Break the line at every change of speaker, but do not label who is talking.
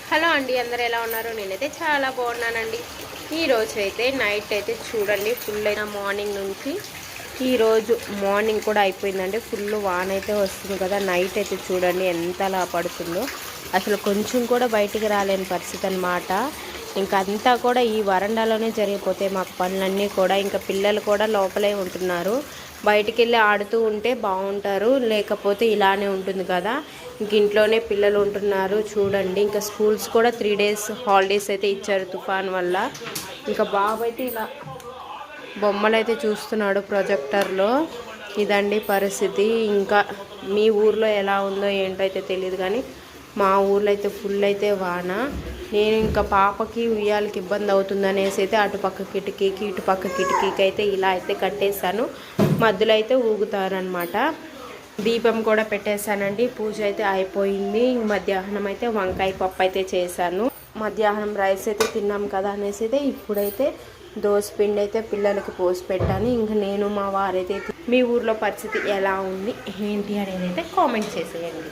Hello అండి, అందరు ఎలా ఉన్నారు? నేనైతే చాలా బాగున్నానండి. ఈరోజు అయితే నైట్ అయితే చూడండి, ఫుల్ అయినా మార్నింగ్ నుంచి ఈరోజు మార్నింగ్ కూడా అయిపోయిందండి. ఫుల్ వాన అయితే వస్తుంది కదా. నైట్ అయితే చూడండి ఎంతలా పడుతుందో, అసలు కొంచెం కూడా బయటికి రాలేని పరిస్థితి అన్నమాట. ఇంకా అంతా కూడా ఈ వరండాలోనే జరిగిపోతాయి మాకు పనులన్నీ కూడా. ఇంకా పిల్లలు కూడా లోపలే ఉంటున్నారు. బయటికి వెళ్ళి ఆడుతూ ఉంటే బాగుంటారు, లేకపోతే ఇలానే ఉంటుంది కదా. ఇంక ఇంట్లోనే పిల్లలు ఉంటున్నారు చూడండి. ఇంకా స్కూల్స్ కూడా 3 days హాలిడేస్ అయితే ఇచ్చారు తుఫాన్ వల్ల. ఇంకా బాబు అయితే ఇలా బొమ్మలు అయితే చూస్తున్నాడు ప్రొజెక్టర్లో. ఇదండి పరిస్థితి. ఇంకా మీ ఊర్లో ఎలా ఉందో ఏంటో అయితే తెలియదు, కానీ మా ఊర్లో అయితే ఫుల్ అయితే వాన. నేను ఇంకా పాపకి ఉయ్యాలకి ఇబ్బంది అవుతుందనేసి అయితే అటుపక్క కిటికీకి ఇటుపక్క కిటికీకి అయితే ఇలా అయితే కట్టేశాను. మధ్యలో అయితే ఊగుతారనమాట. దీపం కూడా పెట్టేశానండి. పూజ అయితే అయిపోయింది. మధ్యాహ్నం అయితే వంకాయ పప్పు అయితే చేశాను. మధ్యాహ్నం రైస్ అయితే తిన్నాం కదా అనేసి అయితే ఇప్పుడైతే దోసపిండి అయితే పిల్లలకి పోసి పెట్టాను. ఇంకా నేను మా వారైతే. మీ ఊర్లో పరిస్థితి ఎలా ఉంది ఏంటి అనేది అయితే కామెంట్ చేసేయండి.